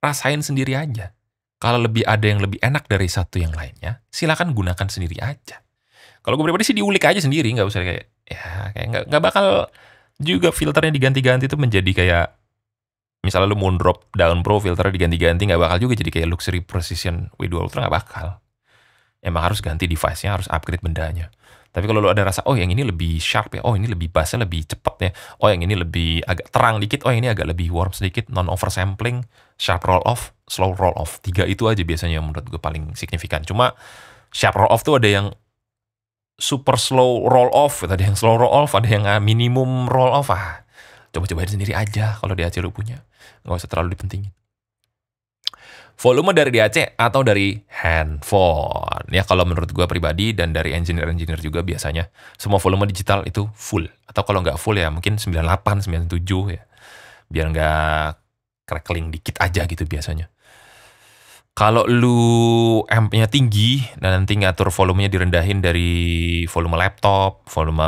Rasain sendiri aja. Kalau ada yang lebih enak dari satu yang lainnya, silakan gunakan sendiri aja. Kalau gue pribadi sih diulik aja sendiri, nggak usah kayak nggak bakal juga filternya diganti-ganti itu menjadi kayak misalnya lu Moondrop Daun Pro filternya diganti-ganti, nggak bakal juga jadi kayak Luxury Precision W2 Ultra, nggak bakal. Emang harus ganti device-nya, harus upgrade bendanya. Tapi kalau lu ada rasa, oh yang ini lebih sharp ya, oh ini lebih bassnya lebih cepet ya, oh yang ini lebih agak terang dikit, oh ini agak lebih warm sedikit, non oversampling, sharp roll off, slow roll off. 3 itu aja biasanya yang menurut gue paling signifikan. Cuma sharp roll off tuh ada yang super slow roll off, ada yang slow roll off, ada yang minimum roll off. Coba-cobain sendiri aja kalau DAC lu punya. Nggak usah terlalu dipentingin. Volume dari DAC atau dari handphone. Ya kalau menurut gue pribadi dan dari engineer-engineer juga biasanya semua volume digital itu full. Atau kalau nggak full ya mungkin 98, 97 ya. Biar nggak crackling dikit aja gitu biasanya. Kalau lu amp-nya tinggi dan nanti ngatur volumenya direndahin dari volume laptop, volume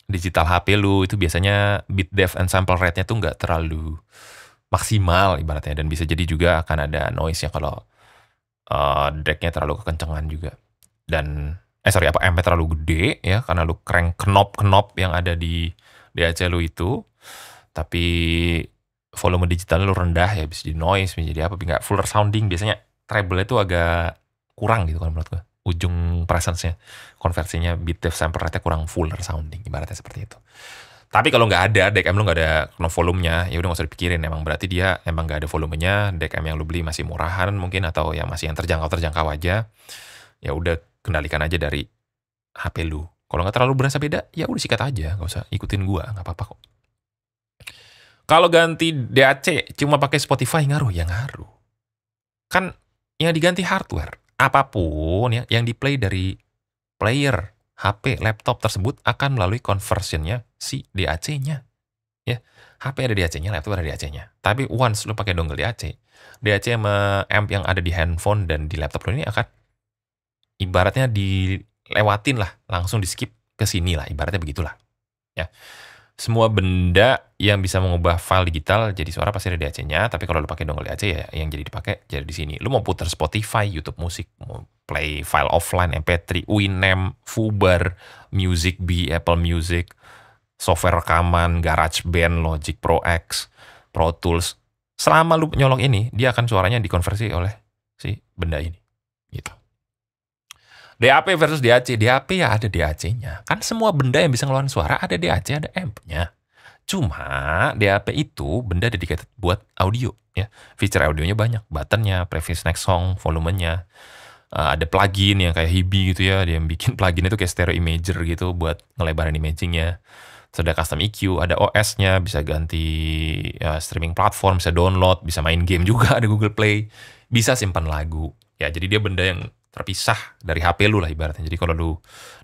digital HP lu, itu biasanya bit depth and sample rate-nya tuh nggak terlalu maksimal ibaratnya. Dan bisa jadi juga akan ada noise-nya kalau drag-nya terlalu kekencengan juga. Dan, amp-nya terlalu gede ya, karena lu crank knob-knob yang ada di DAC lu itu. Tapi volume digital lu rendah ya, bisa jadi noise, bisa jadi apa, nggak full sounding. Biasanya treble itu agak kurang gitu kan menurut gue. Ujung presence-nya, konversinya bit depth sample rate-nya kurang full sounding, ibaratnya seperti itu. Tapi kalau nggak ada, DKM lu nggak ada volumenya, ya udah nggak usah dipikirin. Emang berarti dia emang nggak ada volumenya, DKM yang lu beli masih murahan mungkin, atau yang masih yang terjangkau aja. Ya udah kendalikan aja dari HP lu. Kalau nggak terlalu berasa beda, ya udah sikat aja, nggak usah ikutin gua, nggak apa-apa kok. Kalau ganti DAC cuma pakai Spotify ngaruh? Ya ngaruh. Kan yang diganti hardware. Apapun ya, yang di-play dari player, HP, laptop tersebut akan melalui conversionnya si DAC-nya. Ya, HP ada DAC-nya, laptop ada DAC-nya. Tapi once lu pakai dongle DAC sama amp yang ada di handphone dan di laptop lu ini akan ibaratnya dilewatin lah, langsung di-skip ke sini lah, ibaratnya begitulah. Ya. Semua benda yang bisa mengubah file digital jadi suara pasti ada DAC-nya, tapi kalau lu pakai dongle DAC ya yang jadi dipakai jadi di sini. Lu mau putar Spotify, YouTube musik, mau play file offline, MP3, Winamp, Fubar, Music B, Apple Music, software rekaman, GarageBand, Logic Pro X, Pro Tools. Selama lu nyolok ini, dia akan suaranya dikonversi oleh si benda ini. Gitu. DAP versus DAC. DAP ya ada DAC-nya. Kan semua benda yang bisa ngeluarin suara ada DAC, ada amp-nya. Cuma DAP itu benda dedicated buat audio ya. Feature audionya banyak, buttonnya, previous next song, volumenya. Ada plugin yang kayak Hibi gitu ya, dia yang bikin plugin itu kayak stereo imager gitu buat ngelebarin imagingnya. Terus ada custom EQ, ada OS-nya, bisa ganti streaming platform, bisa download, bisa main game juga, ada Google Play, bisa simpan lagu. Ya, jadi dia benda yang terpisah dari HP lu lah ibaratnya. Jadi kalau lu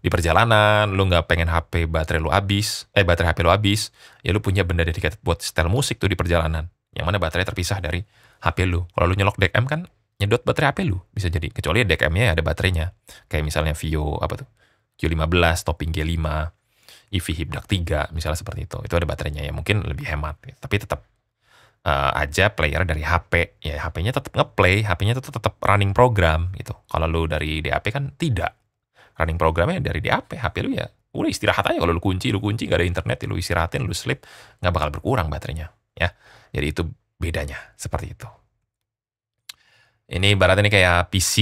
di perjalanan, lu nggak pengen baterai HP lu habis, ya lu punya benda dedicated buat setel musik tuh di perjalanan. Yang mana baterai terpisah dari HP lu. Kalau lu nyolok DKM kan nyedot baterai HP lu bisa jadi. Kecuali DKM-nya ada baterainya. Kayak misalnya Vio Q15, topping G5, EV Hibdak 3, misalnya seperti itu. Itu ada baterainya ya mungkin lebih hemat. Tapi tetap aja player dari HP, ya HP-nya tetap ngeplay, HP-nya tetap running program gitu. Kalau lu dari DAP kan tidak. Running programnya dari DAP, HP lu ya udah istirahat aja. Kalau lu kunci gak ada internet, lu istirahatin, lu sleep, nggak bakal berkurang baterainya ya. Jadi itu bedanya seperti itu. Ini ibaratnya nih kayak PC,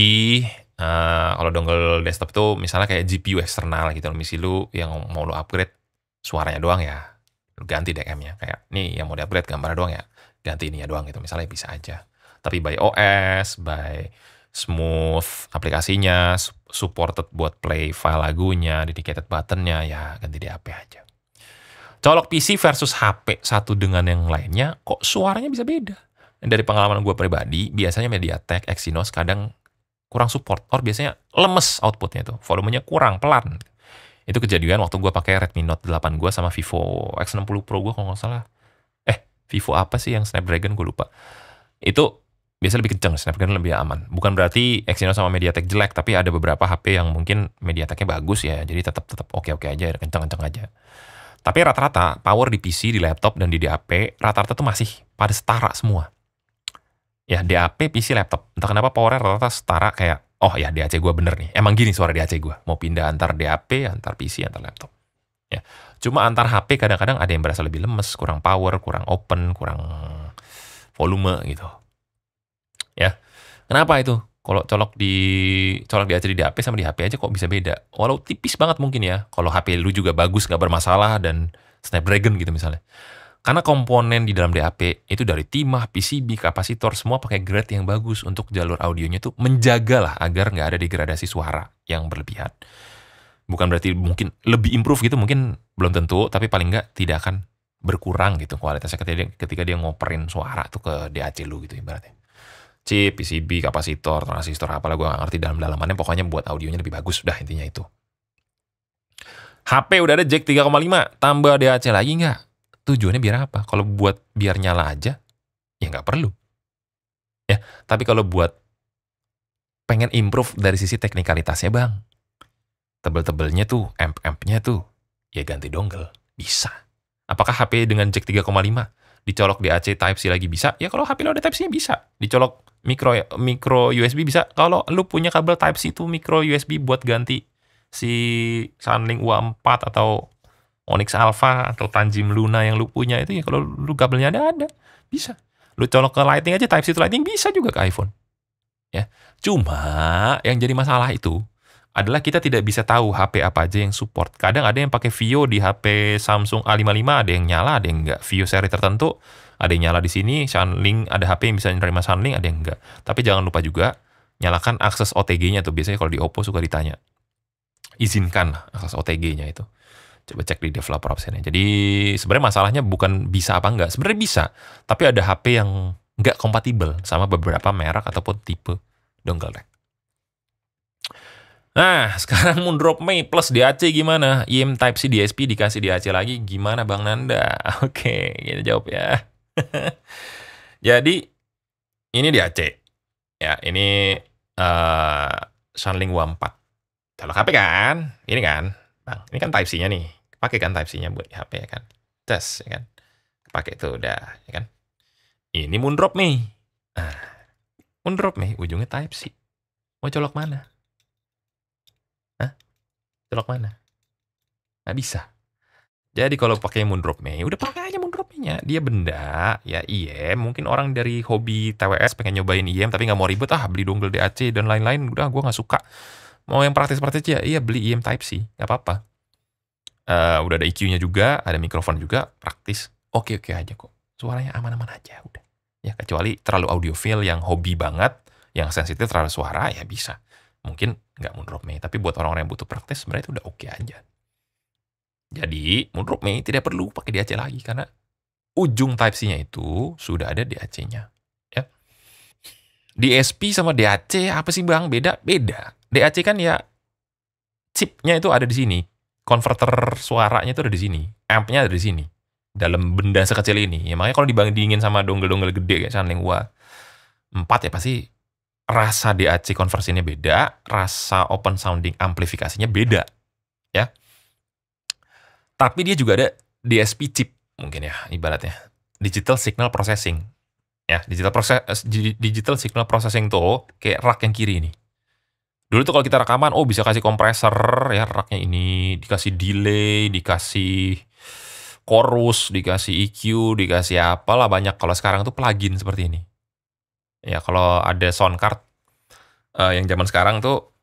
kalau dongle desktop itu misalnya kayak GPU eksternal gitu. Misalnya lu yang mau lu upgrade suaranya doang ya, lu ganti DKM-nya. Kayak nih yang mau di-upgrade gambarnya doang ya, ganti ininya doang gitu, misalnya bisa aja. Tapi by OS, by smooth aplikasinya, supported buat play file lagunya, dedicated buttonnya, ya ganti DAP aja. Colok PC versus HP satu dengan yang lainnya, kok suaranya bisa beda? Dan dari pengalaman gue pribadi, biasanya MediaTek, Exynos kadang kurang support, or biasanya lemes outputnya tuh, volumenya kurang, pelan. Itu kejadian waktu gue pakai Redmi Note 8 gue sama Vivo X60 Pro gue kalau nggak salah. Vivo apa sih yang Snapdragon gue lupa. Itu biasa lebih kenceng, Snapdragon lebih aman. Bukan berarti Exynos sama MediaTek jelek, tapi ada beberapa HP yang mungkin MediaTeknya bagus ya, jadi tetap oke-oke aja, kenceng-kenceng aja. Tapi rata-rata power di PC, di laptop, dan di DAP rata-rata tuh masih pada setara semua. Ya DAP, PC, laptop. Entah kenapa powernya rata-rata setara kayak, oh ya DAC gue bener nih. Emang gini suara DAC gue. Mau pindah antar DAP, antar PC, antar laptop. Ya. Cuma antar HP kadang-kadang ada yang berasa lebih lemes, kurang power, kurang open, kurang volume gitu. Ya. Kenapa itu? Kalau colok di AC di DAP sama di HP aja kok bisa beda. Walau tipis banget mungkin ya. Kalau HP lu juga bagus, nggak bermasalah, dan Snapdragon gitu misalnya. Karena komponen di dalam DAP itu dari timah, PCB, kapasitor, semua pakai grade yang bagus untuk jalur audionya tuh menjagalah agar nggak ada degradasi suara yang berlebihan. Bukan berarti mungkin lebih improve gitu, mungkin belum tentu, tapi paling nggak tidak akan berkurang gitu kualitasnya ketika dia ngoperin suara tuh ke DAC lu gitu ibaratnya. Chip, PCB, kapasitor, transistor, apalah gue nggak ngerti dalam-dalamannya, pokoknya buat audionya lebih bagus, udah intinya itu. HP udah ada jack 3,5, tambah DAC lagi nggak? Tujuannya biar apa? Kalau buat biar nyala aja, ya nggak perlu. Ya, tapi kalau buat pengen improve dari sisi teknikalitasnya bang, tebel-tebelnya tuh, amp-ampnya tuh, ya ganti dongle. Bisa. Apakah HP dengan jack 3,5 dicolok DAC Type-C lagi bisa? Ya kalau HP lo ada Type-C bisa. Dicolok micro USB bisa. Kalau lu punya kabel Type-C itu micro USB buat ganti si Sunlink U4 atau Onyx Alpha atau Tanjim Luna yang lu punya itu, ya kalau lu kabelnya ada. Bisa. Lu colok ke Lightning aja, Type-C to Lightning bisa juga ke iPhone. Ya. Cuma yang jadi masalah itu adalah kita tidak bisa tahu HP apa aja yang support. Kadang ada yang pakai Vio di HP Samsung A55, ada yang nyala, ada yang enggak. Vio seri tertentu, ada yang nyala di sini. Sunlink, ada HP yang bisa menerima Sunlink, ada yang enggak. Tapi jangan lupa juga, nyalakan akses OTG-nya tuh. Biasanya kalau di Oppo suka ditanya. Izinkan akses OTG-nya itu. Coba cek di developer option-nya. Jadi sebenarnya masalahnya bukan bisa apa enggak. Sebenarnya bisa. Tapi ada HP yang enggak kompatibel sama beberapa merek ataupun tipe dongle rack. Nah, sekarang Moondrop Mei plus DAC gimana? IM Type-C DSP dikasih DAC lagi, gimana Bang Nanda? Oke, kita jawab ya. Jadi, ini DAC. Ya, ini Sunlink U4. Kalau HP kan, ini kan, Bang, ini kan Type-C-nya nih. Pakai kan Type-C-nya buat HP ya kan. Tes, ya kan. Pakai itu udah, ya kan. Ini Moondrop Mei. Nah, Moondrop Mei ujungnya Type-C. Mau colok mana? Colok mana? Nggak bisa. Jadi kalau pakai Moondrop Mei, udah pakai aja Moondrop Mei-nya. Dia benda, ya IM. Mungkin orang dari hobi TWS pengen nyobain IM, tapi nggak mau ribet, beli dongle DAC dan lain-lain. Udah, gue nggak suka. Mau yang praktis-praktis ya, iya beli IM Type-C. Nggak apa-apa. Udah ada EQ-nya juga, ada mikrofon juga, praktis. Oke-oke aja kok. Suaranya aman-aman aja, udah. Ya, kecuali terlalu audiophile yang hobi banget, yang sensitif terhadap suara, ya bisa. Mungkin nggak Moondrop Me, tapi buat orang-orang yang butuh praktis, sebenarnya itu udah oke aja. Jadi, Moondrop Me tidak perlu pakai DAC lagi, karena ujung Type-C-nya itu sudah ada DAC-nya. Ya. DSP sama DAC, apa sih Bang? Beda? Beda. DAC kan ya, chipnya itu ada di sini. Konverter suaranya itu ada di sini. Amp-nya ada di sini. Dalam benda sekecil ini. Ya, makanya kalau dibandingin sama dongle-dongle gede kayak Shanling-Hua 4 ya pasti rasa DAC konversinya beda, rasa open sounding amplifikasinya beda. Ya. Tapi dia juga ada DSP chip mungkin ya ibaratnya. Digital Signal Processing. Ya, digital Signal Processing tuh kayak rak yang kiri ini. Dulu tuh kalau kita rekaman, oh bisa kasih kompresor ya raknya ini, dikasih delay, dikasih chorus, dikasih EQ, dikasih apalah banyak. Kalau sekarang tuh plugin seperti ini. Ya kalau ada sound card yang zaman sekarang tuh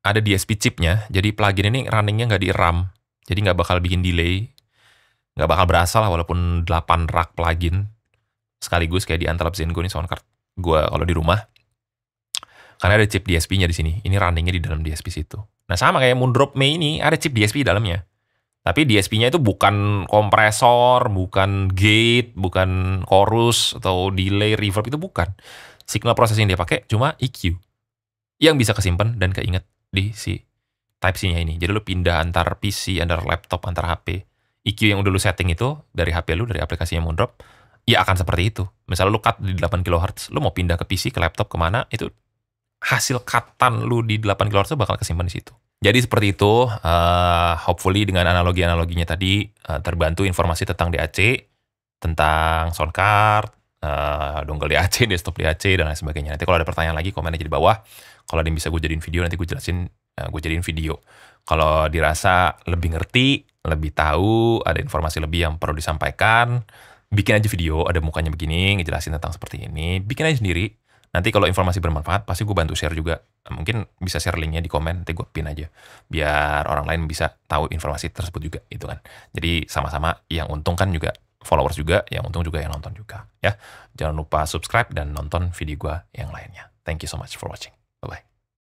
ada DSP chipnya, jadi plugin ini runningnya nggak di RAM, jadi nggak bakal bikin delay, nggak bakal berasa lah walaupun 8 rak plugin sekaligus kayak di Antelope Zengo nih sound card gue kalau di rumah. Karena ada chip DSP-nya di sini. Ini runningnya di dalam DSP situ. Nah sama kayak Moondrop Me ini ada chip DSP di dalamnya. Tapi DSP-nya itu bukan kompresor, bukan gate, bukan chorus, atau delay, reverb, itu bukan. Signal processing dia pakai cuma EQ. Yang bisa kesimpan dan keinget di si Type-C-nya ini. Jadi lu pindah antar PC, antar laptop, antar HP. EQ yang udah lu setting itu dari HP lu, dari aplikasinya Moondrop, ya akan seperti itu. Misalnya lu cut di 8 kHz, lu mau pindah ke PC, ke laptop, kemana, itu hasil cutan lu di 8 kHz bakal kesimpan di situ. Jadi seperti itu, hopefully dengan analogi-analoginya tadi terbantu informasi tentang DAC, tentang sound card, dongle DAC, desktop DAC, dan lain sebagainya. Nanti kalau ada pertanyaan lagi, komen aja di bawah. Kalau ada yang bisa gue jadiin video, nanti gue jelasin, gue jadiin video. Kalau dirasa lebih ngerti, lebih tahu, ada informasi lebih yang perlu disampaikan, bikin aja video, ada mukanya begini, ngejelasin tentang seperti ini, bikin aja sendiri. Nanti kalau informasi bermanfaat, pasti gue bantu share juga. Mungkin bisa share linknya di komen, nanti gue pin aja. Biar orang lain bisa tahu informasi tersebut juga, gitu kan. Jadi sama-sama yang untung kan juga followers juga, yang untung juga yang nonton juga. Ya, jangan lupa subscribe dan nonton video gue yang lainnya. Thank you so much for watching. Bye-bye.